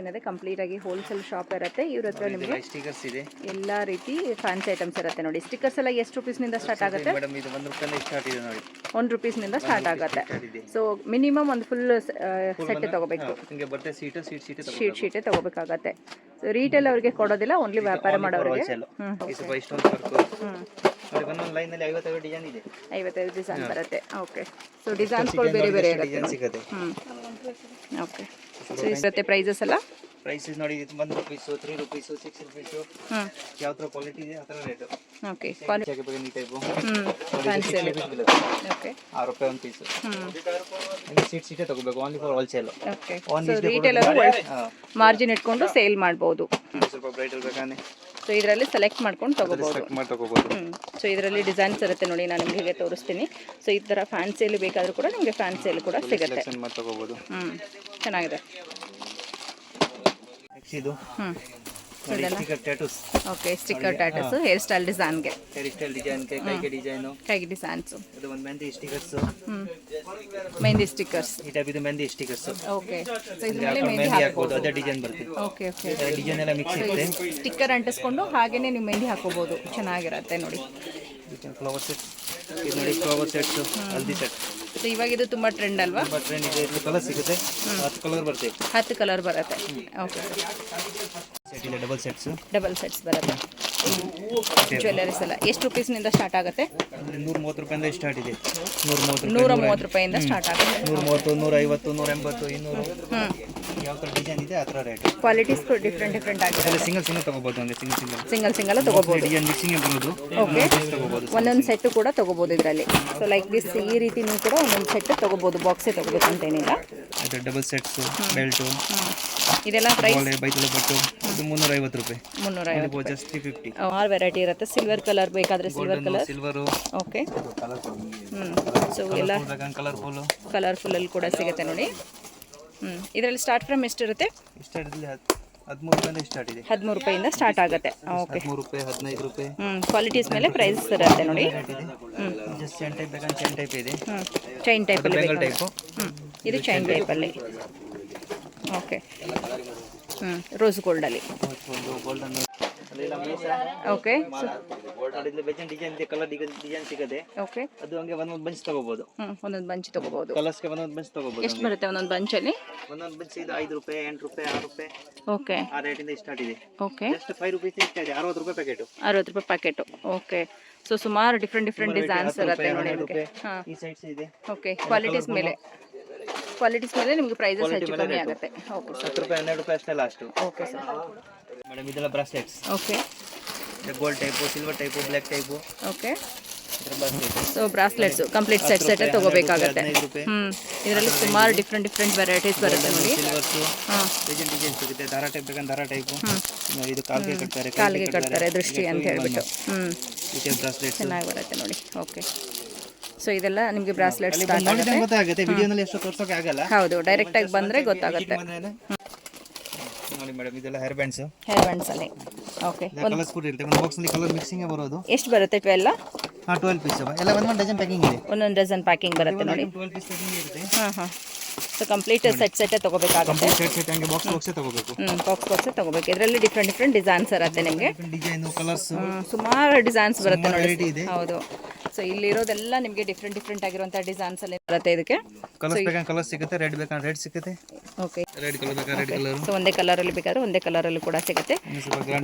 ಏನಿದೆ ಕಂಪ್ಲೀಟ್ ಆಗಿ wholesale shop ಇರುತ್ತೆ. ಇವ್ರ ಹತ್ರ ನಿಮಗೆ ಸ್ಟಿಕರ್ಸ್ ಇದೆ, ಎಲ್ಲಾ ರೀತಿ ಫ್ಯಾನ್ಸಿ ಐಟಮ್ಸ್ ಇರುತ್ತೆ ನೋಡಿ. ಸ್ಟಿಕರ್ಸ್ ಎಲ್ಲ ಎಷ್ಟು ರೂಪೀಸ್ನಿಂದ ಸ್ಟಾರ್ಟ್ ಆಗುತ್ತೆ ಮೇಡಮ್? ಇದು 1 ರೂಪಾಯಿಂದ ಸ್ಟಾರ್ಟ್ ಇದೆ ನೋಡಿ. 1 ರೂಪೀಸ್ನಿಂದ ಸ್ಟಾರ್ಟ್ ಆಗುತ್ತೆ. ಸೊ ಮಿನಿಮಮ್ ಒಂದು ಫುಲ್ ಸೆಟ್ ತಗೋಬೇಕು. ನಿಮಗೆ ಬರುತ್ತೆ ಶೀಟೇ ತಗೋಬೇಕಾಗತ್ತೆ. ಸೊ ರೀಟೇಲ್ ಅವ್ರಿಗೆ ಕೊಡೋದಿಲ್ಲ, ಓನ್ಲಿ ವ್ಯಾಪಾರ ಮಾಡೋರಿಗೆ. ಒಂದೊಂದು ಲೈನ್ ಅಲ್ಲಿ 55 ಡಿಸೈನ್ ಇದೆ, 55 ಡಿಸೈನ್ ಬರುತ್ತೆ. ಓಕೆ, ಸೊ ಡಿಸೈನ್ಸ್ಗಳು ಬೇರೆ ಬೇರೆ ಸಿಗುತ್ತೆ. ಓಕೆ, ಸೊ ಇರುತ್ತೆ ಪ್ರೈಸಸ್ ಎಲ್ಲ. ಪ್ರೈಸಸ್ ನೋಡಿ, 1 ರೂಪೀಸ್, 3 ರೂಪೀಸ್, 6 ರೂಪೀಸ್, ಯಾವ ತರ ಕ್ವಾಲಿಟಿ ಇದೆ ಆ ತರ ರೇಟ್. ಓಕೆ, ಈ ಟೈಪ್ ಫ್ಯಾನ್ಸಿ. ಓಕೆ, 6 ರೂಪಾಯಿ ಒಂದು ಪೀಸ್. ನಿಮಗೆ ಸೀಟೇ ತಗೋಬೇಕು, only for wholesale. Okay, so retail margin ಇಟ್ಕೊಂಡು ಸೇಲ್ ಮಾಡ್ಬೋದು. ಸ್ವಲ್ಪ ಬ್ರೈಟ್ ಇರಬೇಕಾನೆ. ಸೊ ಇದರಲ್ಲಿ ಸೆಲೆಕ್ಟ್ ಮಾಡ್ಕೊಂಡು ತಗೋಬಹುದು. ಸೊ ಇದರಲ್ಲಿ ಡಿಸೈನ್ಸ್ ಇರುತ್ತೆ ನೋಡಿ, ನಾನು ನಿಮಗೆ ತೋರಿಸ್ತೀನಿ. ಸೊ ಈ ಥರ ಫ್ಯಾನ್ಸಿಯಲ್ಲಿ ಬೇಕಾದರೂ ಕೂಡ ನಿಮಗೆ ಫ್ಯಾನ್ಸಿಯಲ್ಲಿ ಕೂಡ ಸಿಗುತ್ತೆ. ಚೆನ್ನಾಗಿದೆ. ಇದು sticker tattoos. Okay, sticker tattoos hairstyle ಡಿಸೈನ್ಗೆ. ಹೇರ್ ಸ್ಟೈಲ್ ಡಿಸೈನ್ಗೆ ಕೈಗೆ ಡಿಸೈನು, ಕೈಗೆ ಡಿಸೈನ್ಸ್. ಇದು ಒಂದು ಮೆಹಂದಿ ಸ್ಟಿಕರ್ಸ್. ಮೆಹಂದಿ ಸ್ಟಿಕರ್ಸ್. ಈ ಟೈಪ್ ಇದು ಮೆಹಂದಿ ಸ್ಟಿಕರ್ಸ್. ಓಕೆ, ಸೊ ಇದರಲ್ಲಿ ಮೆಹಂದಿ ಹಾಕಬಹುದು. ಅದೇ ಡಿಸೈನ್ ಬರುತ್ತೆ. ಓಕೆ ಓಕೆ, ಡಿಸೈನ್ ಎಲ್ಲ ಮಿಕ್ಸ್ ಇರುತ್ತೆ. ಸ್ಟಿಕ್ಕರ್ ಅಂಟಿಸ್ಕೊಂಡು ಹಾಗೇನೇ ನೀವು ಮೆಹಂದಿ ಹಾಕೋಬಹುದು. ಚೆನ್ನಾಗಿರುತ್ತೆ ನೋಡಿ. ಫ್ಲವರ್ ಸೆಟ್ ಇದು ನೋಡಿ, ಫ್ಲವರ್ ಸೆಟ್, ಹಲ್ದಿ ಸೆಟ್. ಸೊ ಇವಾಗ ಇದು ತುಂಬಾ ಟ್ರೆಂಡ್ ಅಲ್ವಾ? ತುಂಬಾ ಟ್ರೆಂಡ್ ಇದೆ. ಇದು ಕಲರ್ ಸಿಗುತ್ತೆ, 10 ಕಲರ್ ಬರುತ್ತೆ. 10 ಕಲರ್ ಬರುತ್ತೆ. ಓಕೆ, ಸೆಟ್ ಇದೆ, ಡಬಲ್ ಸೆಟ್ಸ್ ಬರುತ್ತೆ. ಜ್ಯುವೆಲ್ಲರೀಸ್ ಎಲ್ಲ ಎಷ್ಟು ರೂಪೀಸ್ನಿಂದ ಸ್ಟಾರ್ಟ್ ಆಗುತ್ತೆ? 130 ರೂಪಾಯಿಂದ ಸ್ಟಾರ್ಟ್ ಇದೆ. 130 ರೂಪಾಯಿಂದ ಸ್ಟಾರ್ಟ್ ಆಗುತ್ತೆ. 130, 150, 180, 200. ಯಾವ ಥರ ಡಿಸೈನ್ ಇದೆ ಆ ಥರ ರೇಟ್. ಕ್ವಾಲಿಟೀಸ್ ಡಿಫ್ರೆಂಟ್ ಆಗಿದೆ. ಸಿಂಗಲ್ ತಗೋಬಹುದು, ಅಂದ್ರೆ ಸಿಂಗಲ್ ತಗೋಬಹುದು. ಡಿಸೈನ್ ಮಿಕ್ಸಿಂಗ್ ಬರೋದು. ಓಕೆ, ಒಂದೊಂದು ಸೆಟ್ ಕೂಡ ತಗೋಬಹುದು ಇದರಲ್ಲಿ. ಸೊ ಲೈಕ್ ದಿಸ್, ಈ ರೀತಿ ನೀವು ಕೂಡ ಒಂದೊಂದು ಸೆಟ್ ತಗೋಬಹುದು. ಬಾಕ್ಸೇ ತಗೋಬೇಕು ಅಂತೇನಿಲ್ಲ. ಇದು ಡಬಲ್ ಸೆಟ್ಸ್, ಬೆಲ್ಟ್, ಇದೆಲ್ಲ ಪ್ರೈಸ್ ಬೈತಲು ಬಟ್ಟು ಇದು 350 ರೂಪಾಯಿ. 350, ಜಸ್ಟ್ 350. 6 ವೆರೈಟಿ ಇರುತ್ತೆ. ಸಿಲ್ವರ್ ಕಲರ್ ಬೇಕಾದ್ರೆ silver colour, silver. Okay, so ಎಲ್ಲ ಕಲರ್ಫುಲ್ ಅಲ್ಲಿ ಕೂಡ ಸಿಗುತ್ತೆ ನೋಡಿ. ಇದರಲ್ಲಿ ಸ್ಟಾರ್ಟ್ ಫ್ರಮ್ ಎಷ್ಟಿರುತ್ತೆ? 13 ರೂಪಾಯಿಂದ ಸ್ಟಾರ್ಟ್ ಇದೆ. 13 ರೂಪಾಯಿಂದ ಸ್ಟಾರ್ಟ್ ಆಗುತ್ತೆ. ಓಕೆ, 13 ರೂಪಾಯಿ, 15 ರೂಪಾಯಿ. ಕ್ವಾಲಿಟೀಸ್ ಮೇಲೆ ಪ್ರೈಸ್ ಇರುತ್ತೆ ನೋಡಿ. ಜಸ್ಟ್ ಚೈನ್ ಟೈಪ್ ಬೇಕಂದ್ರೆ ಚೈನ್ ಟೈಪ್ ಇದೆ. ಚೈನ್ ಟೈಪಲ್ಲಿ ಬೇಕು. ಇದು ಚೈನ್ ಟೈಪಲ್ಲಿ. ಓಕೆ, ರೋಸ್ ಗೋಲ್ಡಲ್ಲಿ. ಓಕೆ, ಡಿಸೈನ್ ಕಲರ್ ಡಿಸೈನ್ ಸಿಗುತ್ತೆ. ಓಕೆ, ಅದು ಹಂಗೆ ಒಂದೊಂದು ಬಂಚ್ ತಗೋಬಹುದು. ಒಂದೊಂದು ಬಂಚ್ ತಗೋಬಹುದು. ಕಲರ್ಸ್ಗೆ ಒಂದೊಂದು ಬಂಚ್ ತಗೋಬಹುದು. ಎಷ್ಟು ಬರುತ್ತೆ ಒಂದೊಂದು ಬಂಚಲ್ಲಿ? ಒಂದೊಂದು ಬಂಚ್ ಇದು 5 ರೂಪಾಯಿ, 8 ರೂಪಾಯಿ, 6 ರೂಪಾಯಿ. ಓಕೆ, ಆ ರೇಟಿಂದ ಸ್ಟಾರ್ಟ್ ಇದೆ. ಓಕೆ, ಜಸ್ಟ್ 5 ರೂಪೀಸ್ ಇಷ್ಟ ಇದೆ. 60 ರೂಪಾಯಿ ಪ್ಯಾಕೆಟ್. 60 ರೂಪಾಯಿ ಪ್ಯಾಕೆಟ್. ಓಕೆ, ಸೊ ಸುಮಾರು ಡಿಫ್ರೆಂಟ್ ಡಿಸೈನ್ಸ್ ಇರುತ್ತೆ ನೋಡಿ ನಿಮಗೆ. ಈ ಸೈಡ್ಸ್ ಇದೆ. ಓಕೆ, ಕ್ವಾಲಿಟೀಸ್ ಮೇಲೆ ನಿಮಗೆ ಪ್ರೈಸಸ್ ಹೆಚ್ಚು ಕಮ್ಮಿ ಆಗುತ್ತೆ. ಓಕೆ, 10 ರೂಪಾಯಿ, 12 ರೂಪಾಯಿ ಅಷ್ಟೇ ಲಾಸ್ಟ್. Okay sir. ಮೇಡಮ್ ಇದೆಲ್ಲ bracelets. Okay, gold type, silver type, black type. Okay, so bracelets complete set ತಗೋಬೇಕಾಗುತ್ತೆ. ಇದರಲ್ಲಿ ಸುಮಾರು ಡಿಫ್ರೆಂಟ್ ವೆರೈಟೀಸ್ ಬರುತ್ತೆ ನೋಡಿ. ಡಿಸೈನ್ ಸಿಗುತ್ತೆ. ದಾರ ಟೈಪ್ ಬೇಕಂದ್ರೆ ದಾರ ಟೈಪು. ಇದು ಕಾಲಿಗೆ ಕಟ್ತಾರೆ ದೃಷ್ಟಿ ಅಂತ ಹೇಳ್ಬಿಟ್ಟು. ಬ್ರಾಸ್ಲೆಟ್ಸ್ ಚೆನ್ನಾಗಿ ಬರುತ್ತೆ ನೋಡಿ. ಓಕೆ, ಸೊ ಇದೆಲ್ಲ ನಿಮಗೆ ಬ್ರಾಸ್ಲೆಟ್ಸ್ ಗೊತ್ತಾಗುತ್ತೆ. ವಿಡಿಯೋನಲ್ಲಿ ಎಷ್ಟು ತೋರ್ಸೋಕೆ ಆಗಲ್ಲ. ಹೌದು, ಡೈರೆಕ್ಟ್ ಆಗಿ ಬಂದ್ರೆ ಗೊತ್ತಾಗುತ್ತೆ ನೋಡಿ. ಮೇಡಮ್ ಇದೆಲ್ಲ ಹೇರ್ ಬ್ಯಾಂಡ್ಸ್ ಅಲ್ಲಿ. ಓಕೆ, ಕಲರ್ಸ್ ಕೂಡ ಇರುತ್ತೆ. ಒಂದು ಬಾಕ್ಸ್ ಅಲ್ಲಿ ಕಲರ್ ಮಿಕ್ಸಿಂಗ್ ಬರೋದು. ಎಷ್ಟು ಬರುತ್ತೆ? 12 ಪೀಸ್ ಎಲ್ಲ ಒಂದೊಂದು ಡಜನ್ ಪ್ಯಾಕಿಂಗ್ ಇದೆ. ಒಂದೊಂದು ಡಜನ್ ಪ್ಯಾಕಿಂಗ್ ಬರುತ್ತೆ ನೋಡಿ. 12 ಪೀಸ್ ಪ್ಯಾಕಿಂಗ್ ಇರುತ್ತೆ. ಸೊ ಕಂಪ್ಲೀಟ್ ಸೆಟ್ ತಗೋಬೇಕಾಗುತ್ತೆ. ಸೆಟ್ ಹಂಗೆ ಬಾಕ್ಸ್ ತಗೋಬೇಕು. ಬಾಕ್ಸ್ ತಗೋಬೇಕು. ಇದರಲ್ಲಿ ಡಿಫ್ರೆಂಟ್ ಡಿಸೈನ್ಸ್ ಇರುತ್ತೆ ನಿಮಗೆ. ಡಿಸೈನ್, ಕಲರ್ಸ್, ಸುಮಾರು ಡಿಸೈನ್ಸ್ ಬರುತ್ತೆ ನೋಡಿ. ಹೌದು, ಸೊ ಇಲ್ಲಿ ಇರೋದೆಲ್ಲ ನಿಮಗೆ ಡಿಫ್ರೆಂಟ್ ಆಗಿರುವಂತಹ ಡಿಸೈನ್ಸ್ ಅಲ್ಲಿ ಬರುತ್ತೆ. ಇದಕ್ಕೆ ಕಲರ್ ಸಿಗುತ್ತೆ. ರೆಡ್ ಬೇಕಂದ್ರೆ ರೆಡ್ ಸಿಗುತ್ತೆ. ಓಕೆ, ರೆಡ್ ಕಲರ್ ಬೇಕಾದ್ರೆ ರೆಡ್ ಕಲರ್. ಸೊ ಒಂದೇ ಕಲರ್ ಅಲ್ಲಿ ಬೇಕಾದ್ರೆ ಒಂದೇ ಕಲರ್ ಅಲ್ಲಿ ಕೂಡ ಸಿಗುತ್ತೆ.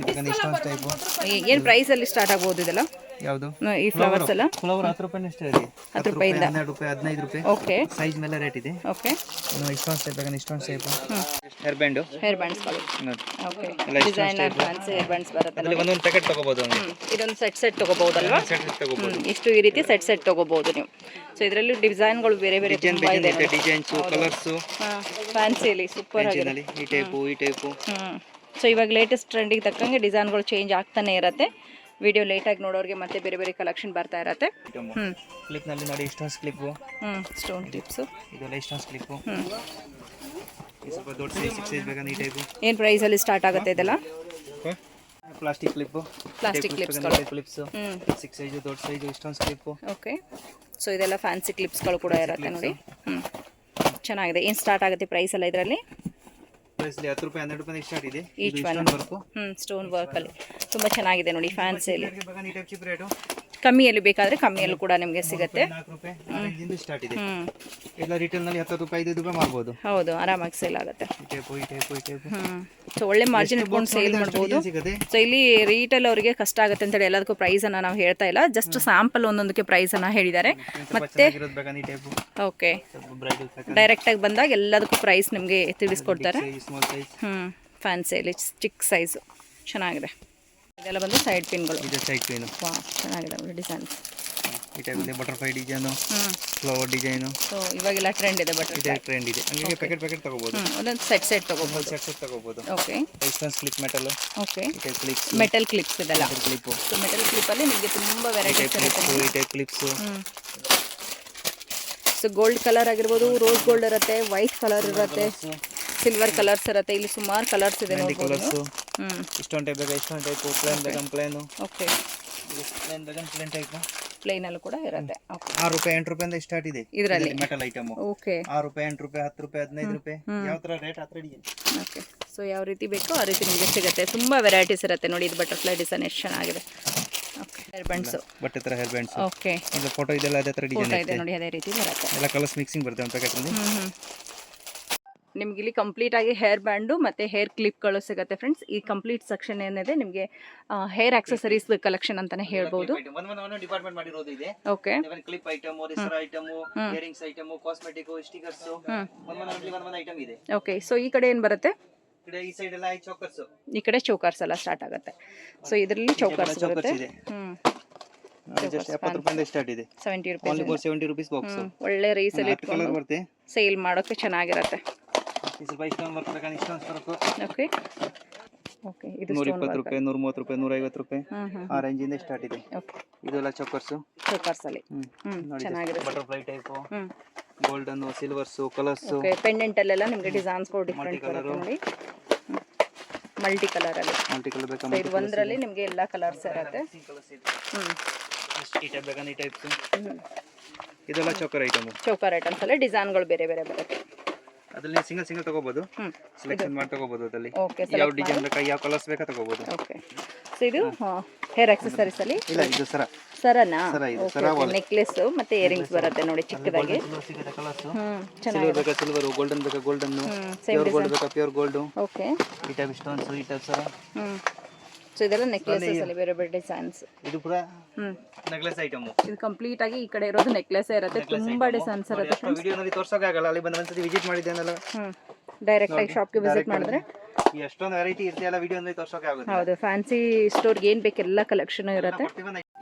ಟೈಪ್. ಏನು ಪ್ರೈಸ್ ಅಲ್ಲಿ ಸ್ಟಾರ್ಟ್ ಆಗಬಹುದು ಇದೆಲ್ಲ? ಯಾವುದು ಈ ಫ್ಲವರ್ಸ್ ಎಲ್ಲ? ಫ್ಲವರ್ 10 ರೂಪಾಯಿ ಅಷ್ಟೇ ಇದೆ. 10 ರೂಪಾಯಿಂದ 12 ರೂಪಾಯಿ, 15 ರೂಪಾಯಿ. ಓಕೆ, ಸೈಜ್ ಮೇಲೆ ರೇಟ್ ಇದೆ. ಓಕೆ, ಇಷ್ಟೊಂದು ಟೈಪ್ ಬೇಕಂದ್ರೆ ಇಷ್ಟೊಂದು type. Hair bands okay, designer fancy hair bands ಬರುತ್ತೆ. ಅದರಲ್ಲಿ ಒಂದೊಂದು ಪ್ಯಾಕೆಟ್ ತಗೋಬಹುದು. ಇದೊಂದು ಸೆಟ್ ತಗೋಬಹುದಲ್ವಾ? ಇಷ್ಟು ಈ ರೀತಿ ಸೆಟ್ ತಗೋಬಹುದು ನೀವು. ಸೊ ಇದರಲ್ಲಿ ಡಿಸೈನ್ಗಳು ಬೇರೆ ತುಂಬಾ ಇದೆ. ಡಿಸೈನ್ಸ್, ಕಲರ್ಸ್, ಫ್ಯಾನ್ಸಿಯಲ್ಲಿ ಸೂಪರ್ ಆಗಿದೆ. ಈ ಟೈಪು. ಸೊ ಇವಾಗ ಲೇಟೆಸ್ಟ್ ಟ್ರೆಂಡಿಗೆ ತಕ್ಕಂಗೆ ಡಿಸೈನ್ಗಳು ಚೇಂಜ್ ಆಗ್ತಾನೆ ಇರುತ್ತೆ. ವಿಡಿಯೋ ಲೇಟಾಗಿ ನೋಡೋರಿಗೆ ಮತ್ತೆ ಬೇರೆ ಕಲೆಕ್ಷನ್ ಬರ್ತಾ ಇರುತ್ತೆ. ಕ್ಲಿಪ್ ನಲ್ಲಿ ನೋಡಿ, ಸ್ಟೋನ್ಸ್ ಕ್ಲಿಪ್. ಸ್ಟೋನ್ ಕ್ಲಿಪ್ಸ್ ಇದೆಲ್ಲ ಸ್ಟೋನ್ಸ್ ಕ್ಲಿಪ್. ಸ್ವಲ್ಪ ದೊಡ್ಡ ಸೈಜ್, 6 ಸೈಜ್ ಬೇಕಂದ್ರೆ ಈ ಟೈಪ್. ಏನು ಪ್ರೈಸ್ ಅಲ್ಲಿ ಸ್ಟಾರ್ಟ್ ಆಗುತ್ತೆ ಇದೆಲ್ಲ? Plastic clip. 6 ಸೈಜ್, ದೊಡ್ಡ size, stones clip. Okay, so ಇದೆಲ್ಲ ಫ್ಯಾನ್ಸಿ ಕ್ಲಿಪ್ಸ್ಗಳು ಕೂಡ ಇರುತ್ತೆ ನೋಡಿ. ಚೆನ್ನಾಗಿದೆ. ಏನು ಸ್ಟಾರ್ಟ್ ಆಗುತ್ತೆ ಪ್ರೈಸ್ ಎಲ್ಲ ಇದರಲ್ಲಿ? ಪ್ರೈಸ್ 10 ರೂಪಾಯಿ 12 ರೂಪಾಯಿ ಸ್ಟಾರ್ಟ್ ಇದೆ. ಈಚ್ ಒನ್ ಸ್ಟೋನ್ ವರ್ಕಲ್ಲಿ ತುಂಬ ಚೆನ್ನಾಗಿದೆ ನೋಡಿ ಫ್ಯಾನ್ಸಿಯಲ್ಲಿ. ಈ ಟೈಪ್ ಚೀಪ್ ರೇಟು ಕಮ್ಮಿಯಲ್ಲಿ ಬೇಕಾದರೆ ಕಮ್ಮಿಯಲ್ಲೂ ಕೂಡ ನಿಮಗೆ ಸಿಗುತ್ತೆ. 4 ರೂಪಾಯಿ ರೇಂಜಿಂದ ಸ್ಟಾರ್ಟ್ ಇದೆ. ಎಲ್ಲ ರಿಟೇಲ್ ನಲ್ಲಿ 10 ರೂಪಾಯಿ 5 ರೂಪಾಯಿ ಮಾರ್ಬೋದು. ಹೌದು, ಆರಾಮಾಗಿ ಸೇಲ್ ಆಗುತ್ತೆ. ಈ ಟೈಪ್ ಸೊ ಒಳ್ಳೆ ಮಾರ್ಜಿನ್ ಇಟ್ಕೊಂಡು ಸೇಲ್ ಮಾಡ್ಬೋದು. ಸೊ ಇಲ್ಲಿ ರೀಟೇಲ್ ಅವರಿಗೆ ಕಷ್ಟ ಆಗುತ್ತೆ ಅಂತೇಳಿ ಎಲ್ಲದಕ್ಕೂ ಪ್ರೈಸನ್ನು ನಾವು ಹೇಳ್ತಾ ಇಲ್ಲ, ಜಸ್ಟ್ ಸ್ಯಾಂಪಲ್ ಒಂದೊಂದಕ್ಕೆ ಪ್ರೈಸನ್ನು ಹೇಳಿದ್ದಾರೆ. ಮತ್ತೆ ಓಕೆ, ಡೈರೆಕ್ಟಾಗಿ ಬಂದಾಗ ಎಲ್ಲದಕ್ಕೂ ಪ್ರೈಸ್ ನಿಮಗೆ ತಿಳಿಸ್ಕೊಡ್ತಾರೆ. ಫ್ಯಾನ್ಸಿಯಲ್ಲಿ ಚಿಕ್ಕ ಸೈಜು ಚೆನ್ನಾಗಿದೆ. ಇದೆಲ್ಲ ಬಂದು ಸೈಡ್ ಪಿನ್ಗಳು. ಸೈಡ್ ಪಿನ್ ಚೆನ್ನಾಗಿದೆ ನೋಡಿ ಡಿಸೈನ್ಸ್. ಈ ಟೈಪ್ ಇದೆ butterfly design, flower design. So ಇವಾಗೆಲ್ಲ ಟ್ರೆಂಡ್ ಇದೆ ಬಟರ್ಫ್ಲೈ. ಟ್ರೆಂಡ್ ಇದೆ. ಹಂಗೆ ಪ್ಯಾಕೆಟ್ ತಗೋಬಹುದು. ಒಂದೊಂದು ಸೆಟ್ ತಗೋಬಹುದು. ಸೆಟ್ ತಗೋಬಹುದು. ಓಕೆ. ಐಸ್ಟನ್ ಕ್ಲಿಪ್ ಮೆಟಲ್. ಓಕೆ. ಈ ಟೈಪ್ ಕ್ಲಿಪ್ಸ್. ಮೆಟಲ್ ಕ್ಲಿಪ್ಸ್ ಇದೆಲ್ಲ. ಕ್ಲಿಪ್. ಸೊ ಮೆಟಲ್ ಕ್ಲಿಪ್ ಅಲ್ಲಿ ನಿಮಗೆ ತುಂಬಾ ವೆರೈಟೀಸ್ ಇರುತ್ತೆ. ಈ type clips. So gold colour ಆಗಿರ್ಬೋದು, ರೋಸ್ ಗೋಲ್ಡ್ ಇರುತ್ತೆ, ವೈಟ್ ಕಲರ್ ಇರುತ್ತೆ, ಸಿಲ್ವರ್ ಕಲರ್ಸ್ ಇರುತ್ತೆ. ಇಲ್ಲಿ ಸುಮಾರು ಕಲರ್ಸ್ ಇದೆ ನೋಡಬಹುದು. ಇಷ್ಟೊಂದು ಟೈಪ್ ಬೇಕಾ, ಇಷ್ಟೊಂದು ಟೈಪ್ ಪ್ಲೇನ್ ಬೇಕಾ ಪ್ಲೇನ್. ಓಕೆ. ಪ್ಲೇನ್ ಬೇಕಾ ಪ್ಲೇನ್ ಟೈಪ್. ಪ್ಲೇನ್ ಅಲ್ಲೂ ಕೂಡ ಇರುತ್ತೆ. ಓಕೆ. 6 ರೂಪಾಯಿ 8 ರೂಪಾಯಿಂದ ಸ್ಟಾರ್ಟ್ ಇದೆ ಇದರಲ್ಲಿ ಮೆಟಲ್ ಐಟಮ್. ಓಕೆ. 6 ರೂಪಾಯಿ 8 ರೂಪಾಯಿ 10 ರೂಪಾಯಿ 15 ರೂಪಾಯಿ ಯಾವ ತರ ರೇಟ್ ಆ ತರ ಇದೆ. ಓಕೆ. ಸೊ ಯಾವ ರೀತಿ ಬೇಕೋ ಆ ರೀತಿ ನಿಮಗೆ ಸಿಗುತ್ತೆ. ತುಂಬಾ ವೆರೈಟೀಸ್ ಇರುತ್ತೆ ನೋಡಿ. ಇದು ಬಟರ್ಫ್ಲೈ ಡಿಸೈನ್ ಎಷ್ಟು ಚೆನ್ನಾಗಿದೆ. ಓಕೆ. ಹೇರ್ ಬ್ಯಾಂಡ್ಸ್, ಬಟ್ಟೆ ತರ ಹೇರ್ ಬ್ಯಾಂಡ್ಸ್. ಓಕೆ. ಇದು ಫೋಟೋ ಇದೆಲ್ಲ ಅದೇ ತರ ಡಿಸೈನ್ ಇದೆ ನೋಡಿ, ಅದೇ ರೀತಿ ಬರುತ್ತೆ. ಎಲ್ಲ ಕಲರ್ಸ್ ಮಿಕ್ಸಿಂಗ್ ಬರುತ್ತೆ ಒಂದು ಪ್ಯಾಕೆಟ್ ಅಲ್ಲಿ. ನಿಮ್ಗೆ ಇಲ್ಲಿ ಕಂಪ್ಲೀಟ್ ಆಗಿ ಹೇರ್ ಬ್ಯಾಂಡು ಮತ್ತು ಹೇರ್ ಕ್ಲಿಪ್ಗಳು ಸಿಗುತ್ತೆ ಫ್ರೆಂಡ್ಸ್. ಈ ಕಂಪ್ಲೀಟ್ ಸೆಕ್ಷನ್ ಏನಿದೆ ನಿಮಗೆ ಹೇರ್ ಆಕ್ಸೆಸರೀಸ್ ಕಲೆಕ್ಷನ್ ಅಂತಾನೆ ಹೇಳ್ಬೋದು. ಡಿಪಾರ್ಟ್ಮೆಂಟ್ ಮಾಡಿರೋದು ಇದೆ. Okay. Clip item, research item, earrings item, cosmetic, stickers, ಒಂದು ಐಟಮ್ ಇದೆ. ಓಕೆ. ಸೊ ಈ ಕಡೆ ಏನು ಬರುತ್ತೆ? ಈ ಸೈಡ್ ಎಲ್ಲ ಚೋಕರ್ಸ್. ಈ ಕಡೆ ಚೋಕರ್ಸ್ ಎಲ್ಲ ಸ್ಟಾರ್ಟ್ ಆಗುತ್ತೆ. ಸೊ ಇದರಲ್ಲಿ ಚೋಕರ್ಸ್ ಬರುತ್ತೆ. ಜಸ್ಟ್ 70 ರೂಪಾಯಿಂದ ಸ್ಟಾರ್ಟ್ ಇದೆ. 70 ರೂಪಾಯಿ. Only for 70 rupees box. ಒಳ್ಳೆ ರೀಸೇಲ್ ಇಟ್ಕೊಂಡು ಬರುತ್ತೆ. ಸೇಲ್ ಮಾಡೋಕೆ ಚೆನ್ನಾಗಿರುತ್ತೆ. ಸ್ವಲ್ಪ ಇಷ್ಟೊಂದು ವರ್ಕ್ ಬೇಕಾದ್ರೆ ಇಷ್ಟೊಂದು ವರ್ಕ್. ಓಕೆ. ಓಕೆ. ಇದು 120 ರೂಪಾಯಿ, 130 ರೂಪಾಯಿ, 150 ರೂಪಾಯಿ ಆ ರೇಂಜ್ ಇಂದ ಸ್ಟಾರ್ಟ್ ಇದೆ. ಓಕೆ. ಇದೆಲ್ಲ ಚೋಕರ್ಸ್. ಚೋಕರ್ಸ್ ಅಲ್ಲಿ ಚೆನ್ನಾಗಿದೆ. Butterfly type, golden, silvers, colours. Okay. Pendant ಅಲ್ಲೆಲ್ಲ ನಿಮಗೆ ಡಿಸೈನ್ಸ್ ಕೂಡ ಡಿಫರೆಂಟ್ ಬರುತ್ತೆ ನೋಡಿ. ಮಲ್ಟಿ ಕಲರ್ ಅಲ್ಲಿ. ಮಲ್ಟಿ ಕಲರ್ ಬೇಕಾ? ಇದು ಒಂದರಲ್ಲಿ ನಿಮಗೆ ಎಲ್ಲಾ ಕಲರ್ಸ್ ಇರುತ್ತೆ. ಈ ಟೈಪ್ ಬೇಕಾ? ಈ ಟೈಪ್. ಇದೆಲ್ಲ ಚೋಕರ್ ಐಟಮ್. ಚೋಕರ್ ಐಟಮ್ಸ್ ಅಲ್ಲಿ ಡಿಸೈನ್ಗಳು ಬೇರೆ ಬೇರೆ ಬರುತ್ತೆ. ಅದರಲ್ಲಿ ಸಿಂಗಲ್ ತಗೋಬಹುದು. ಸೆಲೆಕ್ಷನ್ ಮಾಡಿ ತಗೋಬಹುದು. ಅದರಲ್ಲಿ ಓಕೆ. ಯಾವ ಡಿಸೈನ್ ಬೇಕಾ, ಯಾವ ಕಲರ್ಸ್ ಬೇಕಾ ತಗೋಬಹುದು. ಓಕೆ. ಸೊ ಇದು ಹೇರ್ ಆಕ್ಸೆಸರೀಸ್ ಅಲ್ಲಿ. ಇಲ್ಲ, ಇದು ಸರನಾ? ಸರ ನೆಕ್ಲೆಸ್ ಮತ್ತೆ ಇಯರಿಂಗ್ಸ್ ಬರುತ್ತೆ ನೋಡಿ ಚಿಕ್ಕದಾಗಿ. ಸಿಲ್ವರ್ ಬೇಕಾ ಸಿಲ್ವರ್, ಗೋಲ್ಡನ್ ಬೇಕಾ ಗೋಲ್ಡನ್, ಪ್ಯೂರ್ ಗೋಲ್ಡ್ ಬೇಕಾ ಪ್ಯೂರ್ ಗೋಲ್ಡ್. ಓಕೆ. ಈ ಟೈಪ್ ಸ್ಟೋನ್ಸ್, ಈ ಟೈಪ್ ಸರ. ಸೊ ಇದೆಲ್ಲ ನೆಕ್ಲೆಸಸ್ ಅಲ್ಲಿ ಬೇರೆ ಬೇರೆ ಡಿಸೈನ್ಸ್. ಇದು ಪೂರಾ ನೆಕ್ಲೆಸ್ ಐಟಮ್. ಇದು ಕಂಪ್ಲೀಟ್ ಆಗಿ ಈ ಕಡೆ ಇರೋದು ನೆಕ್ಲೆಸ್ ಇರುತ್ತೆ. ತುಂಬಾ ಡಿಸೈನ್ಸ್ ಇರುತ್ತೆ. ವಿಡಿಯೋನಲ್ಲಿ ತೋರ್ಸೋಕೆ ಆಗಲ್ಲ, ಅಲ್ಲಿ ಬಂದು ಒಂದ್ಸತಿ ವಿಸಿಟ್ ಮಾಡಿದ್ದೇನಲ್ಲ. ಡೈರೆಕ್ಟ್ ಆಗಿ ಶಾಪ್ಗೆ ವಿಸಿಟ್ ಮಾಡಿದ್ರೆ ಎಷ್ಟೊಂದು ವೆರೈಟಿ ಇರ್ತಿಯಲ್ಲ, ವಿಡಿಯೋನಲ್ಲಿ ತೋರ್ಸೋಕೆ ಆಗುತ್ತೆ. ಹೌದು, ಫ್ಯಾನ್ಸಿ ಸ್ಟೋರ್ಗೆ ಏನು ಬೇಕು ಎಲ್ಲ ಕಲೆಕ್ಷನ್ ಇರುತ್ತೆ.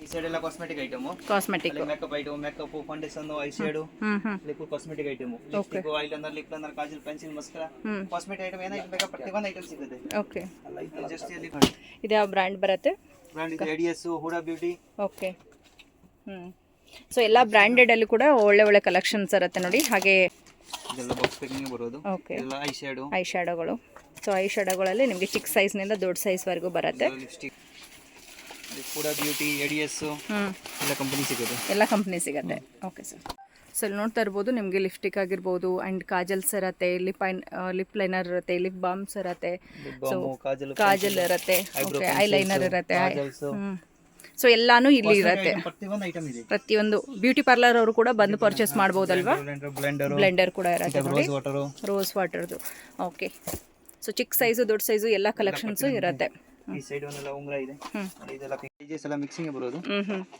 ಈ ಸೈಡ್ ಎಲ್ಲ cosmetic item. Cosmetic, makeup item, makeup, foundation, eye shade, lip cosmetic item, lipstick, eyeliner, lip liner, kajal, pencil, mascara, cosmetic item ಏನಾಯ್ತು ಬೇಕಾ ಪ್ರತಿಯೊಂದು ಐಟಮ್ ಸಿಗುತ್ತೆ. ಓಕೆ. ಅಲ್ಲ ಇದು ಜಸ್ಟ್ ಇಲ್ಲಿ ಇದು ಯಾವ ಬ್ರ್ಯಾಂಡ್ ಬರುತ್ತೆ? ಬ್ರ್ಯಾಂಡ್ ಇದು ADS, HUDA beauty. Okay. So ಎಲ್ಲ ಬ್ರ್ಯಾಂಡೆಡ್ ಅಲ್ಲಿ ಕೂಡ ಒಳ್ಳೆ ಒಳ್ಳೆ ಕಲೆಕ್ಷನ್ಸ್ ಇರುತ್ತೆ ನೋಡಿ. ಹಾಗೆ ಇದೆಲ್ಲ ಬಾಕ್ಸ್ ಪ್ಯಾಕಿಂಗ್ ಬರೋದು. ಓಕೆ. ಎಲ್ಲ ಐ ಶ್ಯಾಡೋಗಳು. ಸೊ ಐ ಶ್ಯಾಡೋಗಳಲ್ಲಿ ನಿಮಗೆ ಚಿಕ್ಕ ಸೈಜ್ನಿಂದ ದೊಡ್ಡ ಸೈಜ್ವರೆಗೂ ಬರುತ್ತೆ. ಲಿಪ್ಸ್ಟಿಕ್, ಹುಡಾ ಬ್ಯೂಟಿ, ಎಡಿಎಸ್ ಎಲ್ಲ ಕಂಪನಿ ಸಿಗುತ್ತೆ. ಎಲ್ಲ ಕಂಪ್ನಿ ಸಿಗುತ್ತೆ. Okay sir. ಸೊ ಇಲ್ಲಿ ನೋಡ್ತಾ ಇರ್ಬೋದು ನಿಮಗೆ ಲಿಪ್ಸ್ಟಿಕ್ ಆಗಿರ್ಬೋದು ಆ್ಯಂಡ್ ಕಾಜಲ್ಸ್ ಇರುತ್ತೆ, ಲಿಪ್ ಲೈನರ್ ಇರುತ್ತೆ, ಲಿಪ್ ಬಾಮ್ಸ್ ಇರುತ್ತೆ, ಸೊ ಕಾಜಲ್ ಇರುತ್ತೆ, ಓಕೆ, ಐಲೈನರ್ ಇರುತ್ತೆ. ಸೊ ಎಲ್ಲಾನು ಇಲ್ಲಿ ಇರುತ್ತೆ. ಪ್ರತಿಯೊಂದು ಬ್ಯೂಟಿ ಪಾರ್ಲರ್ ಅವರು ಕೂಡ ಬಂದು ಪರ್ಚೇಸ್ ಮಾಡ್ಬೋದಲ್ವಾ. ಬ್ಲೆಂಡರ್ ಕೂಡ ಇರುತ್ತೆ ನೋಡಿ, ರೋಸ್ ವಾಟರ್ದು. ಓಕೆ. ಸೊ ಚಿಕ್ಕ ಸೈಜು ದೊಡ್ಡ ಸೈಜು ಎಲ್ಲ ಕಲೆಕ್ಷನ್ಸು ಇರುತ್ತೆ. ಈ ಸೈಡ್ ಒಂದೆಲ್ಲ ಉಂಗುರ ಇದೆ. ಇದೆಲ್ಲ ಪೇಜಸ್ ಎಲ್ಲ ಮಿಕ್ಸಿಂಗ್ ಬರೋದು.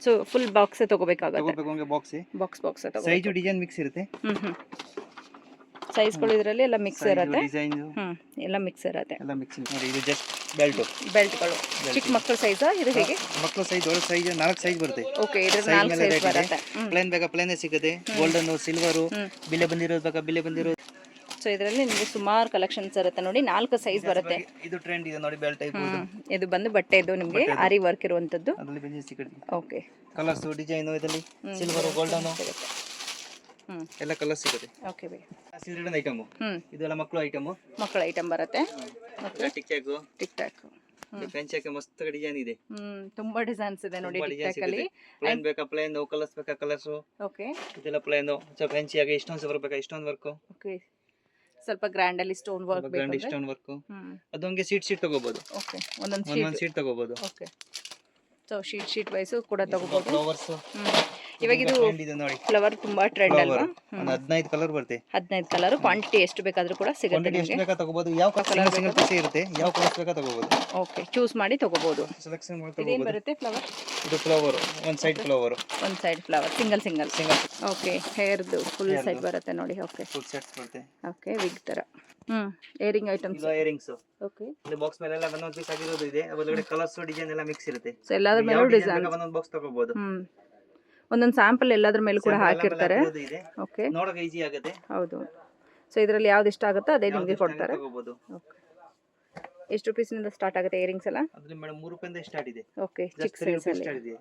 ಸೊ ಫುಲ್ ಬಾಕ್ಸ್ ತಗೋಬೇಕಾಗುತ್ತೆ. ತಗೋಬೇಕು ಬಾಕ್ಸ್ ತಗೋ. ಸೈಜ್ ಡಿಸೈನ್ ಮಿಕ್ಸ್ ಇರುತ್ತೆ. ಸೈಜ್ಗಳು ಇದರಲ್ಲಿ ಎಲ್ಲ ಮಿಕ್ಸ್ ಇರುತ್ತೆ. ಡಿಸೈನ್ ಎಲ್ಲ ಮಿಕ್ಸ್ ಇರುತ್ತೆ. ಎಲ್ಲ ಮಿಕ್ಸಿಂಗ್ ನೋಡಿ. ಇದು ಜಸ್ಟ್ ಬೆಲ್ಟ್ಗಳು. ಚಿಕ್ಕ ಮಕ್ಕಳ ಸೈಜಾ ಇದು? ಹೇಗೆ ಮಕ್ಕಳ ಸೈಜ್, ದೊಡ್ಡ ಸೈಜ್ 4 ಸೈಜ್ ಬರುತ್ತೆ. ಓಕೆ. ಇದು 4 ಸೈಜ್ ಬರುತ್ತೆ. ಪ್ಲೇನ್ ಬೇಕಾ ಪ್ಲೇನ್ ಸಿಗುತ್ತೆ, ಗೋಲ್ಡನ್, ಸಿಲ್ವರ್, ಬಿಲೆ ಬಂದಿರೋದು ಬೇಕಾ ಬಿಲೆ ಬಂದಿರೋದು. ಸೊ ಇದರಲ್ಲಿ ನಿಮಗೆ ಸುಮಾರು ಕಲೆಕ್ಷನ್ಸ್ ಇರುತ್ತೆ ನೋಡಿ. 4 ಸೈಜ್ ಬರುತ್ತೆ. ಇದು ಟ್ರೆಂಡ್ ಇದೆ ನೋಡಿ, ಬೆಲ್ಟ್ ಟೈಪ್. ಇದು ಬಂದು ಬಟ್ಟೆದು ನಿಮಗೆ ಆರಿ ವರ್ಕ್ ಇರುವಂತದ್ದು. ಅದರಲ್ಲಿ ಬೆಂಚ್ ಸಿಗುತ್ತೆ. ಓಕೆ. ಕಲರ್ಸ್, ಡಿಸೈನ್, ಇದರಲ್ಲಿ ಸಿಲ್ವರ್, ಗೋಲ್ಡನ್ ಎಲ್ಲ ಕಲರ್ಸ್ ಸಿಗುತ್ತೆ. Okay by. Silver item. ಇದೆಲ್ಲ ಮಕ್ಕಳು ಐಟಮ್. ಮಕ್ಕಳ ಐಟಮ್ ಬರುತ್ತೆ. ಓಕೆ. ಟಿಕ್ ಟಾಕ್ ಫ್ರೆಂಚ್ ಮಸ್ತ್ ಡಿಸೈನ್ ಇದೆ. ತುಂಬಾ ಡಿಸೈನ್ಸ್ ಇದೆ ನೋಡಿ ಟಿಕ್ ಟಾಕ್ ಅಲ್ಲಿ. ಪ್ಲೇನ್ ಬೇಕಾ ಪ್ಲೇನ್, ಕಲರ್ಸ್ ಬೇಕಾ ಕಲರ್ಸ್. ಓಕೆ. ಇದೆಲ್ಲ ಪ್ಲೇನ್. ಫ್ರೆಂಚ್ ಆಗಿ ಇಷ್ಟೊಂದು ವರ್ಕ್ ಬೇಕಾ ಇಷ್ಟೊಂದು ವರ್ಕ್. ಓಕೆ. ಸ್ವಲ್ಪ ಗ್ರ್ಯಾಂಡ್ ಅಲ್ಲಿ ಸ್ಟೋನ್ ವರ್ಕ್ ಗ್ರ್ಯಾಂಡ್ ಬೇಕು ಸ್ಟೋನ್ ವರ್ಕ್ ಹ್ಮ್ ಅದು ಹಂಗೆ ಸೀಟ್ ತಗೋಬಹುದು. ಓಕೆ ಒಂದೊಂದು ಒಂದೊಂದು ಶೀಟ್ ಸೀಟ್ ತಗೋಬಹುದು. ಓಕೆ ಸೊ ಶೀಟ್ ವೈಸು ಕೂಡ ತಗೋಬಹುದು. ಫ್ಲವರ್ಸ್ ಇವಾಗ ಇದು ಇದೆ ನೋಡಿ, ಫ್ಲವರ್ ತುಂಬಾ ಟ್ರೆಂಡ್ ಅಲ್ವಾ? ಒಂದು 15 ಕಲರ್ ಬರುತ್ತೆ. 15 ಕಲರ್, ಕ್ವಾಂಟಿಟಿ ಎಷ್ಟು ಬೇಕಾದ್ರೂ ಕೂಡ ಸಿಗುತ್ತೆ ಕ್ವಾಂಟಿಟಿ ಎಷ್ಟು ನಿಮಗೆ. ಬೇಕಾ ತಗೋಬಹುದು. ಯಾವ ಕಲರ್ ಸಿಂಗಲ್ ಪೀಸ್ ಇರುತ್ತೆ, ಯಾವ ಕಲರ್ ಬೇಕಾ ತಗೋಬಹುದು. ಓಕೆ ಚೂಸ್ ಮಾಡಿ ತಗೋಬಹುದು. ಸೆಲೆಕ್ಷನ್ ಮಾಡಿ ಇದೇನು ತಗೋಬಹುದು. ಬರುತ್ತೆ ಫ್ಲವರ್? ಇದು ಫ್ಲವರ್, ಒಂದು ಸೈಡ್ ಫ್ಲವರ್, ಒಂದು ಸೈಡ್ ಫ್ಲವರ್, ಸಿಂಗಲ್. ಓಕೆ ಹೇರ್ದು ಫುಲ್ ಸೈಡ್ ಬರುತ್ತೆ ನೋಡಿ. ಓಕೆ ಫುಲ್ ಸೆಟ್ಸ್ ಬರುತ್ತೆ. ಓಕೆ ವಿಗ್ ತರ. Earring items. ಇದು ಇಯರಿಂಗ್ಸ್. ಓಕೆ ಇಲ್ಲಿ ಬಾಕ್ಸ್ ಮೇಲೆ ಎಲ್ಲ ಒಂದೊಂದು ಪೀಸ್ ಆಗಿರೋದು ಇದೆ. ಅದರೊಳಗಡೆ ಕಲರ್ಸ್ ಡಿಸೈನ್ ಎಲ್ಲ ಮಿಕ್ಸ್ ಇರುತ್ತೆ. ಸೊ ಎಲ್ಲಾದ್ರ ಮೇಲೂ ಡಿಸೈನ್ ಒಂದೊಂದು ಬಾಕ್ಸ್ ತಗೋಬಹುದು. ಒಂದೊಂದು ಸ್ಯಾಂಪಲ್ ಎಲ್ಲಾದ್ರ ಮೇಲೂ ಕೂಡ ಹಾಕಿರ್ತಾರೆ. ಓಕೆ ನೋಡೋಕೆ ಈಜಿ ಆಗುತ್ತೆ. ಹೌದು. ಸೊ ಇದರಲ್ಲಿ ಯಾವ್ದು ಇಷ್ಟ ಆಗುತ್ತೋ ಅದೇ ನಿಮಗೆ ಕೊಡ್ತಾರೆ. ತಗೋಬಹುದು. ಓಕೆ ಎಷ್ಟು ರುಪೀಸ್ನಿಂದ ಸ್ಟಾರ್ಟ್ ಆಗುತ್ತೆ ಇಯರಿಂಗ್ಸ್ ಎಲ್ಲ? ಅದ್ರಲ್ಲಿ ಮೇಡಮ್ 3 ರೂಪಾಯಿಂದ ಸ್ಟಾರ್ಟ್ ಇದೆ. ಓಕೆ ಚಿಕ್ಕ ಸೈಜ್ ಅಲ್ಲಿ. ಸ್ಟಾರ್ಟ್ ಇದೆ.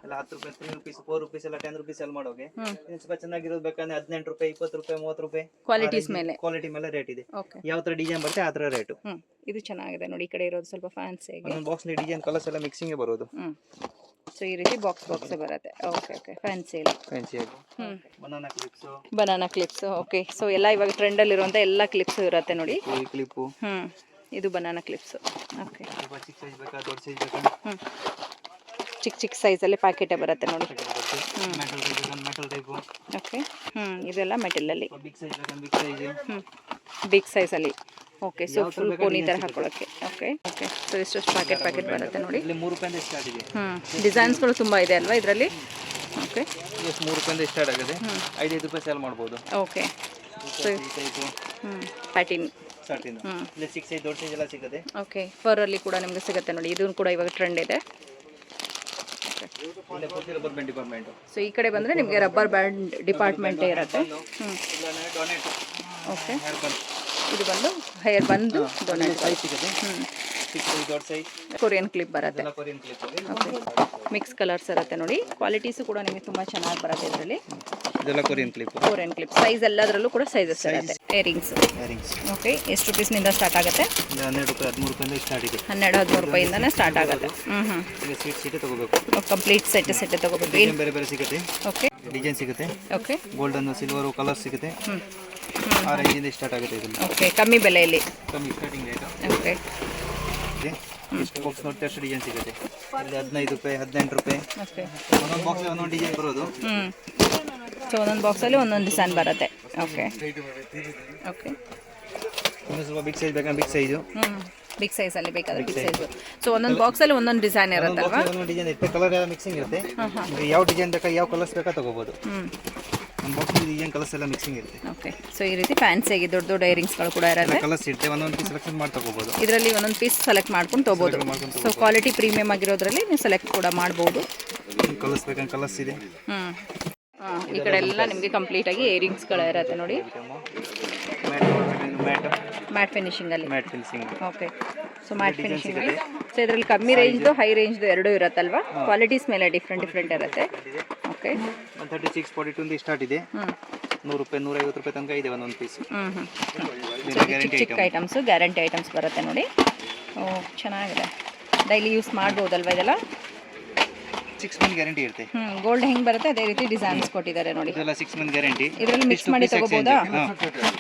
ಎಲ್ಲ 10 ರೂಪಾಯಿ, 3 ರೂಪಾಯಿ, 4 ರೂಪಾಯಿ ಎಲ್ಲ 10 ರೂಪಾಯಿ ಅಲ್ಲಿ ಮಾಡೋಕೆ. ಇದು ಸ್ವಲ್ಪ ಚೆನ್ನಾಗಿರೋದು ಬೇಕಂದ್ರೆ 18 ರೂಪಾಯಿ, 20 ರೂಪಾಯಿ, 30 ರೂಪಾಯಿ ಕ್ವಾಲಿಟೀಸ್ ಮೇಲೆ. ಕ್ವಾಲಿಟಿ ಮೇಲೆ ರೇಟ್ ಇದೆ. ಓಕೆ ಯಾವ ತರ ಡಿಸೈನ್ ಬರುತ್ತೆ ಆ ತರ ರೇಟ್. ಇದು ಚೆನ್ನಾಗಿದೆ ನೋಡಿ. ಈ ಕಡೆ ಇರೋದು ಸ್ವಲ್ಪ ಫ್ಯಾನ್ಸಿ ಆಗಿ ಒಂದೊಂದು ಬಾಕ್ಸ್ ನಲ್ಲಿ ಡಿಸೈನ್ ಕಲರ್ಸ್ ಎಲ್ಲ ಮಿಕ್ಸಿಂಗ್ ಬರೋದು. ಸೊ ಈ ರೀತಿ ಬಾಕ್ಸ್ ಬರುತ್ತೆ. ಓಕೆ ಓಕೆ ಫ್ಯಾನ್ಸಿ ಇಲ್ಲ. ಫ್ಯಾನ್ಸಿ ಆಗಿ ಬನಾನಾ ಕ್ಲಿಪ್ಸ್. ಓಕೆ ಸೊ ಎಲ್ಲ ಇವಾಗ ಟ್ರೆಂಡ್ ಅಲ್ಲಿ ಇರುವಂತ ಎಲ್ಲ ಕ್ಲಿಪ್ಸ್ ಇರುತ್ತೆ ನೋಡಿ. ಈ ಕ್ಲಿಪ್ ಇದು ಬನಾನಾ ಕ್ಲಿಪ್ಸ್. ಓಕೆ ಚಿಕ್ಕ ಸೈಜ್ ಬೇಕಾ ದೊಡ್ಡ ಸೈಜ್ ಬೇಕಾ? ಚಿಕ್ಕ ಸೈಜ್ ಅಲ್ಲಿ ಪ್ಯಾಕೆಟ್ ಬರುತ್ತೆ ನೋಡಿ. Metal type. ಓಕೆ ಇದೆಲ್ಲ ಮೆಟಲ್ ಅಲ್ಲಿ. ಬಿಗ್ ಸೈಜ್ ಬೇಕಾ? Big size. ಬಿಗ್ ಸೈಜ್ ಅಲ್ಲಿ. ಓಕೆ ಸೊ ಫುಲ್ ಕೋನಿ ತರ ಹಾಕೊಳ್ಳೋಕೆ. ಓಕೆ ಓಕೆ ಸೊ ಎಷ್ಟು ಪ್ಯಾಕೆಟ್ ಬರುತ್ತೆ ನೋಡಿ. ಇಲ್ಲಿ 3 ರೂಪಾಯಿಂದ ಸ್ಟಾರ್ಟ್ ಇದೆ. ಡಿಸೈನ್ಸ್ಗಳು ತುಂಬಾ ಇದೆ ಅಲ್ವಾ ಇದರಲ್ಲಿ? ಓಕೆ ಎಷ್ಟು 3 ರೂಪಾಯಿಂದ ಸ್ಟಾರ್ಟ್ ಆಗಿದೆ. 5 ರೂಪಾಯಿ ಸೇಲ್ ಮಾಡ್ಬೋದು. ಓಕೆ ಸೊ ಪ್ಯಾಟಿನ್ ಸ್ಟಾರ್ಟಿಂಗ್ ಇಲ್ಲಿ 6 ಸೈಜ್ ದೊಡ್ಡ ಸೈಜ್ ಎಲ್ಲ ಸಿಗುತ್ತೆ. ಓಕೆ ಫರ್ ಅಲ್ಲಿ ಕೂಡ ನಿಮಗೆ ಸಿಗುತ್ತೆ ನೋಡಿ. ಇದು ಕೂಡ ಇವಾಗ ಟ್ರೆಂಡ್ ಇದೆ. ಇಲ್ಲಿ ಪೂರ್ತಿ ರಬ್ಬರ್ ಬ್ಯಾಂಡ್ ಡಿಪಾರ್ಟ್ಮೆಂಟ್. ಸೊ ಈ ಕಡೆ ಬಂದ್ರೆ ನಿಮಗೆ ರಬ್ಬರ್ ಬ್ಯಾಂಡ್ ಡಿಪಾರ್ಟ್ಮೆಂಟ್ ಇರುತ್ತೆ. ಓಕೆ ಇದು ಬಂದು ಹೇರ್ ಬಂದು ಸೈಜ್ ಸಿಗುತ್ತೆ. 6 ಸೈಜ್ ದೊಡ್ಡ ಸೈಜ್ ಕೊರಿಯನ್ ಕ್ಲಿಪ್ ಬರುತ್ತೆ. Korean clip. Okay mix colours ಇರುತ್ತೆ ನೋಡಿ. ಕ್ವಾಲಿಟೀಸು ಕೂಡ ನಿಮಗೆ ತುಂಬಾ ಚೆನ್ನಾಗಿ ಬರುತ್ತೆ ಇದರಲ್ಲಿ. ಇದೆಲ್ಲ Korean clip. Korean clip size ಎಲ್ಲದರಲ್ಲೂ ಕೂಡ ಸೈಜಸ್ ಇರುತ್ತೆ. ಇಯರಿಂಗ್ಸ್. ಓಕೆ ಎಷ್ಟು ರುಪೀಸ್ನಿಂದ ಸ್ಟಾರ್ಟ್ ಆಗುತ್ತೆ? 12 ರೂಪಾಯಿ 13 ರೂಪಾಯಿಂದ ಸ್ಟಾರ್ಟ್ ಇದೆ. 12-13 ರೂಪಾಯಿಂದನೇ ಸ್ಟಾರ್ಟ್ ಆಗುತ್ತೆ. ಈಗ ಸೀಟ್ ತಗೋಬೇಕು. ಕಂಪ್ಲೀಟ್ ಸೆಟ್ ತಗೋಬೇಕು. ಡಿಸೈನ್ ಬೇರೆ ಬೇರೆ ಸಿಗುತ್ತೆ. ಓಕೆ ಡಿಸೈನ್ ಸಿಗುತ್ತೆ. ಓಕೆ ಗೋಲ್ಡನ್, ಸಿಲ್ವರ್ ಕಲರ್ ಸಿಗುತ್ತೆ. ಆ ರೇಂಜಿಂದ ಸ್ಟಾರ್ಟ್ ಆಗುತ್ತೆ ಇದರಲ್ಲಿ. ಓಕೆ ಕಮ್ಮಿ ಬೆಲೆಯಲ್ಲಿ. ಕಮ್ಮಿ ಸ್ಟಾರ್ಟಿಂಗ್ ರೇಟ್. ಓಕೆ ಎಷ್ಟು ಬಾಕ್ಸ್ ನೋಡ್ತಾ ಅಷ್ಟು ಡಿಸೈನ್ ಸಿಗುತ್ತೆ. ಇಲ್ಲಿ 15 ರೂಪಾಯಿ, 18 ರೂಪಾಯಿ. ಓಕೆ ಒಂದೊಂದು ಬಾಕ್ಸ್ ಒಂದೊಂದು ಡಿಸೈನ್ ಬರೋದು. ಸೊ ಒಂದೊಂದು ಬಾಕ್ಸಲ್ಲಿ ಒಂದೊಂದು ಡಿಸೈನ್ ಬರುತ್ತೆ. ಓಕೆ ಓಕೆ ಇನ್ನೂ ಸ್ವಲ್ಪ ಬಿಗ್ ಸೈಜ್ ಬೇಕಾ? Big size. ಬಿಗ್ ಸೈಜಲ್ಲಿ ಬೇಕಾದ್ರೆ ಬಿಗ್ ಸೈಜು. ಸೊ ಒಂದೊಂದು ಬಾಕ್ಸಲ್ಲಿ ಒಂದೊಂದು ಡಿಸೈನ್ ಇರುತ್ತಲ್ವಾ? ಒಂದೊಂದು ಡಿಸೈನ್ ಇರುತ್ತೆ. ಕಲರ್ ಎಲ್ಲ ಮಿಕ್ಸಿಂಗ್ ಇರುತ್ತೆ. ನಿಮಗೆ ಯಾವ ಡಿಸೈನ್ ಬೇಕಾ, ಯಾವ ಕಲರ್ಸ್ ಬೇಕಾ ತಗೋಬಹುದು. ಒಂದು ಬಾಕ್ಸ್ ಡಿಸೈನ್ ಕಲರ್ಸ್ ಎಲ್ಲ ಮಿಕ್ಸಿಂಗ್ ಇರುತ್ತೆ. ಓಕೆ ಸೊ ಈ ರೀತಿ ಫ್ಯಾನ್ಸಿಯಾಗಿ ದೊಡ್ಡ ದೊಡ್ಡ ಇಯರಿಂಗ್ಸ್ಗಳು ಕೂಡ ಇರುತ್ತೆ. ಕಲರ್ಸ್ ಇರುತ್ತೆ. ಒಂದೊಂದು ಪೀಸ್ ಸೆಲೆಕ್ಷನ್ ಮಾಡಿ ತಗೋಬಹುದು. ಇದರಲ್ಲಿ ಒಂದೊಂದು ಪೀಸ್ ಸೆಲೆಕ್ಟ್ ಮಾಡ್ಕೊಂಡು ತಗೋಬಹುದು. ಸೊ ಕ್ವಾಲಿಟಿ ಪ್ರೀಮಿಯಂ ಆಗಿರೋದ್ರಲ್ಲಿ ನೀವು ಸೆಲೆಕ್ಟ್ ಕೂಡ ಮಾಡಬಹುದು. ಕಲರ್ಸ್ ಬೇಕಂದ್ರೆ ಕಲರ್ಸ್ ಇದೆ. ಈ ಕಡೆ ಎಲ್ಲ ನಿಮಗೆ ಕಂಪ್ಲೀಟ್ ಆಗಿ ಇಯರಿಂಗ್ಸ್ಗಳು ಇರುತ್ತೆ ನೋಡಿ. ಮ್ಯಾಟ್ ಫಿನಿಶಿಂಗ್ ಅಲ್ಲಿ. Mat finishing. Okay so mat finishing ಅಲ್ಲಿ. ಸೊ ಇದರಲ್ಲಿ ಕಮ್ಮಿ ರೇಂಜ್ದು ಹೈ ರೇಂಜ್ದು ಎರಡೂ ಇರುತ್ತಲ್ವಾ? ಕ್ವಾಲಿಟೀಸ್ ಮೇಲೆ ಡಿಫ್ರೆಂಟ್ ಇರುತ್ತೆ. ಓಕೆ 136, 42 ಸ್ಟಾರ್ಟ್ ಇದೆ. 100 ರೂಪಾಯಿ, 150 ರೂಪಾಯಿ ತನಕ ಇದೆ ಒಂದೊಂದು ಪೀಸ್. ಚಿಕ್ಕ ಐಟಮ್ಸು ಗ್ಯಾರಂಟಿ ಐಟಮ್ಸ್ ಬರುತ್ತೆ ನೋಡಿ. ಓ ಚೆನ್ನಾಗಿದೆ. ಡೈಲಿ ಯೂಸ್ ಮಾಡ್ಬೋದಲ್ವಾ ಇದೆಲ್ಲ? 6 ಮಂತ್ ಗ್ಯಾರಂಟಿ ಇರುತ್ತೆ. ಗೋಲ್ಡ್ ಹೆಂಗ್ ಬರುತ್ತೆ ಅದೇ ರೀತಿ ಡಿಸೈನ್ಸ್ ಕೊಟ್ಟಿದ್ದಾರೆ ನೋಡಿ. ಇದೆಲ್ಲ 6 ಮಂತ್ ಗ್ಯಾರಂಟಿ. ಇದರಲ್ಲಿ ಮಿಕ್ಸ್ ಮಾಡಿ ತಗೋಬಹುದಾ?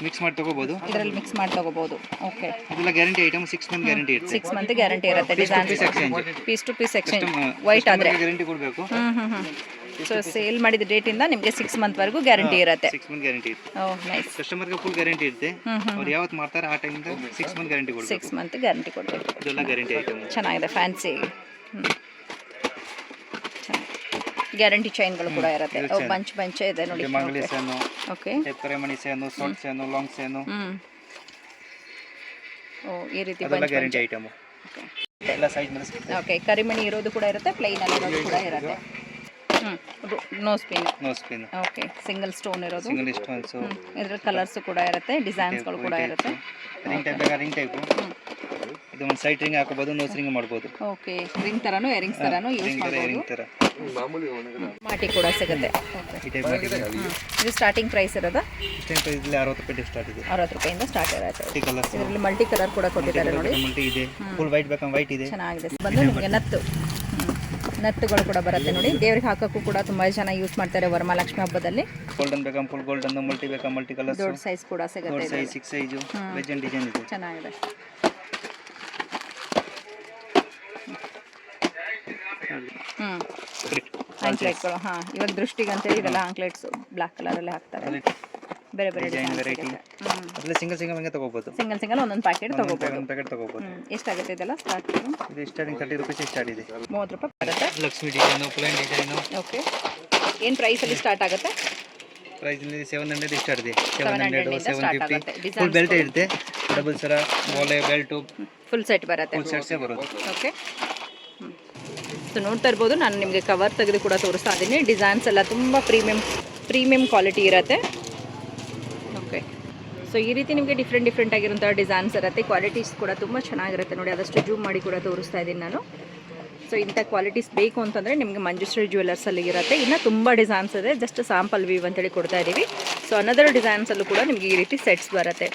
ಮಿಕ್ಸ್ ಮಾಡಿ ತಗೋಬಹುದು. ಇದರಲ್ಲಿ ಮಿಕ್ಸ್ ಮಾಡಿ ತಗೋಬಹುದು. ಓಕೆ ಇದೆಲ್ಲ ಗ್ಯಾರಂಟಿ ಐಟಮ್. 6 ಮಂತ್ ಗ್ಯಾರಂಟಿ ಇರುತ್ತೆ. 6 ಮಂತ್ ಗ್ಯಾರಂಟಿ ಇರುತ್ತೆ. Designs piece to piece exchange white ಆದ್ರೆ ಗ್ಯಾರಂಟಿ ಕೊಡಬೇಕು. ಸೊ ಸೇಲ್ ಮಾಡಿದ ಡೇಟ್ ಇಂದ ನಿಮಗೆ 6 ಮಂತ್ ವರೆಗೂ ಗ್ಯಾರಂಟಿ ಇರುತ್ತೆ. 6 ಮಂತ್ ಗ್ಯಾರಂಟಿ ಇರುತ್ತೆ. ಓಹ್ ನೈಸ್. ಕಸ್ಟಮರ್ ಗೆ ಫುಲ್ ಗ್ಯಾರಂಟಿ ಇರುತ್ತೆ. ಅವ್ರು ಯಾವತ್ತು ಮಾಡ್ತಾರೆ ಆ ಟೈಮ್ ಇಂದ 6 ಮಂತ್ ಗ್ಯಾರಂಟಿ ಕೊಡಬೇಕು. 6 ಮಂತ್ ಗ್ಯಾರಂಟಿ ಕೊಡಬೇಕು. ಇದೆಲ್ಲ ಗ್ಯಾರಂಟಿ ಐಟಮ್. ಚೆನ್ನಾಗಿದೆ ಫ್ಯಾನ್ಸಿ. ಗ್ಯಾರಂಟಿ ಚೈನ್ಗಳು ಕೂಡ ಇರುತ್ತೆ. ಬಂಚ್ ಇದೆ ನೋಡಿ. ಮಂಗಲಿ ಸೇನು. ಓಕೆ ಕರೆಮಣಿ chain, short chain, long chain. ಓ ಈ ರೀತಿ ಅದೆಲ್ಲ ಗ್ಯಾರಂಟಿ ಐಟಮ್. ಎಲ್ಲ ಸೈಜ್ ಮೇಲೆ ಸಿಗುತ್ತೆ. ಓಕೆ ಕರಿಮಣಿ ಇರೋದು ಕೂಡ ಇರುತ್ತೆ, ಪ್ಲೈನ್ ಅಲ್ಲಿ ಇರೋದು ಕೂಡ ಇರುತ್ತೆ. Nose pin. Okay single stone ಇರೋದು. Single stones. ಇದರ ಕಲರ್ಸ್ ಕೂಡ ಇರುತ್ತೆ, ಡಿಸೈನ್ಸ್ಗಳು ಕೂಡ ಇರುತ್ತೆ. ರಿಂಗ್ ಟೈಪ್ ಬೇಕಾ? Ring type. ಇದು ಒಂದು ಸೈಡ್ ರಿಂಗ್ ಹಾಕಬಹುದು, ನೋಸ್ ರಿಂಗ್ ಮಾಡಬಹುದು. ಓಕೆ ರಿಂಗ್ ತರನು ಇಯರಿಂಗ್ಸ್ ತರನು ಯೂಸ್ ಮಾಡಬಹುದು. ರಿಂಗ್ ತರ ಮಾಟಿ ಕೂಡ ಸಿಗುತ್ತೆ. ಈ ಟೈಪ್ ಮಾಡಿ. ಇದು ಸ್ಟಾರ್ಟಿಂಗ್ ಪ್ರೈಸ್ ಇರೋದಾ? ಸ್ಟಾರ್ಟಿಂಗ್ ಪ್ರೈಸ್ ಇಲ್ಲಿ 60 ರೂಪಾಯಿ ಸ್ಟಾರ್ಟ್ ಇದೆ. 60 ರೂಪಾಯಿಂದ ಸ್ಟಾರ್ಟ್ ಇರುತ್ತೆ. Multi colours. ಇದರಲ್ಲಿ ಮಲ್ಟಿ ಕಲರ್ ಕೂಡ ಕೊಟ್ಟಿದ್ದಾರೆ ನೋಡಿ. ಮಲ್ಟಿ ಇದೆ. ಫುಲ್ ವೈಟ್ ಬೇಕಾ? ವೈಟ್ ಇದೆ. ಚೆನ್ನಾಗಿದೆ. ಬಂದು ನಿಮಗೆ ನತ್ತು ನತ್ತುಗಳು ಕೂಡ ಬರುತ್ತೆ ನೋಡಿ. ದೇವ್ರಿಗೆ ಹಾಕೋಕ್ಕೂ ಕೂಡ ತುಂಬ ಜನ ಯೂಸ್ ಮಾಡ್ತಾರೆ ವರಮಹಾಲಕ್ಷ್ಮಿ ಹಬ್ಬದಲ್ಲಿ. ಗೋಲ್ಡನ್ ಬೇಕಾ ಫುಲ್ ಗೋಲ್ಡನ್, ಮಲ್ಟಿ ಬೇಕಾ ಮಲ್ಟಿ ಕಲರ್ಸ್, ದೊಡ್ಡ ಸೈಜ್ ಕೂಡ ಸಿಗುತ್ತೆ. ಸೈಜ್ 6 ಸೈಜು ವೆಜನ್ ಡಿಸೈನ್ ಇದೆ, ಚೆನ್ನಾಗಿದೆ. ಆಂಕ್ಲೆಟ್ಗಳು, ಇವಾಗ ದೃಷ್ಟಿಗಂತೇಳಿ ಇದೆಲ್ಲ ಆಂಕ್ಲೆಟ್ಸ್ ಬ್ಲ್ಯಾಕ್ ಕಲರಲ್ಲಿ ಹಾಕ್ತಾರೆ. ಬೇರೆ ಬೇರೆ ಡಿಸೈನ್ ವೆರೈಟಿ. ಅದರಲ್ಲಿ ಸಿಂಗಲ್ ಹಂಗೆ ತಗೋಬಹುದು. ಸಿಂಗಲ್ ಒಂದೊಂದು ಪ್ಯಾಕೆಟ್ ತಗೋಬಹುದು. ಒಂದು ಪ್ಯಾಕೆಟ್ ತಗೋಬಹುದು. ಎಷ್ಟಾಗುತ್ತೆ ಇದೆಲ್ಲ ಸ್ಟಾರ್ಟಿಂಗ್? ಇದು ಸ್ಟಾರ್ಟಿಂಗ್ 30 ರೂಪೀಸ್ ಸ್ಟಾರ್ಟ್ ಇದೆ. 30 ರೂಪಾಯಿ ಬರುತ್ತೆ. Lakshmi design, plain design. Okay. ಏನು ಪ್ರೈಸಲ್ಲಿ ಸ್ಟಾರ್ಟ್ ಆಗುತ್ತೆ? ಪ್ರೈಸ್ ಇಲ್ಲಿ 700 ಸ್ಟಾರ್ಟ್ ಇದೆ. 700 ಸ್ಟಾರ್ಟ್ 750. ಆಗುತ್ತೆ. ಫುಲ್ ಬೆಲ್ಟ್ ಇರುತ್ತೆ, ಡಬಲ್ ಸರ, ವಾಲೆ, ಬೆಲ್ಟು, ಫುಲ್ ಸೆಟ್ ಬರುತ್ತೆ. ಫುಲ್ ಸೆಟ್ಸೇ ಬರುತ್ತೆ. ಓಕೆ. ಸೊ ನೋಡ್ತಾ ಇರ್ಬೋದು, ನಾನು ನಿಮಗೆ ಕವರ್ ತೆಗೆದು ಕೂಡ ತೋರಿಸ್ತಾ ಇದ್ದೀನಿ. ಡಿಸೈನ್ಸ್ ಎಲ್ಲ ತುಂಬ ಪ್ರೀಮಿಯಮ್ ಕ್ವಾಲಿಟಿ ಇರುತ್ತೆ. ಓಕೆ. ಸೊ ಈ ರೀತಿ ನಿಮಗೆ ಡಿಫ್ರೆಂಟ್ ಆಗಿರೋಂಥ ಡಿಸೈನ್ಸ್ ಇರುತ್ತೆ. ಕ್ವಾಲಿಟೀಸ್ ಕೂಡ ತುಂಬ ಚೆನ್ನಾಗಿರುತ್ತೆ ನೋಡಿ. ಆದಷ್ಟು ಜೂಮ್ ಮಾಡಿ ಕೂಡ ತೋರಿಸ್ತಾ ಇದ್ದೀನಿ ನಾನು. ಸೊ ಇಂಥ ಕ್ವಾಲಿಟೀಸ್ ಬೇಕು ಅಂತಂದರೆ ನಿಮಗೆ ಮಂಜುಶ್ರೀ ಜ್ಯುವೆಲ್ಲರ್ಸಲ್ಲಿ ಇರುತ್ತೆ. ಇನ್ನು ತುಂಬ ಡಿಸೈನ್ಸ್ ಇದೆ, ಜಸ್ಟ್ ಸ್ಯಾಂಪಲ್ ವ್ಯೂ ಅಂತೇಳಿ ಕೊಡ್ತಾ ಇದ್ದೀವಿ. ಸೊ ಅನದರ್ ಡಿಸೈನ್ಸಲ್ಲೂ ಕೂಡ ನಿಮಗೆ ಈ ರೀತಿ ಸೆಟ್ಸ್ ಬರುತ್ತೆ.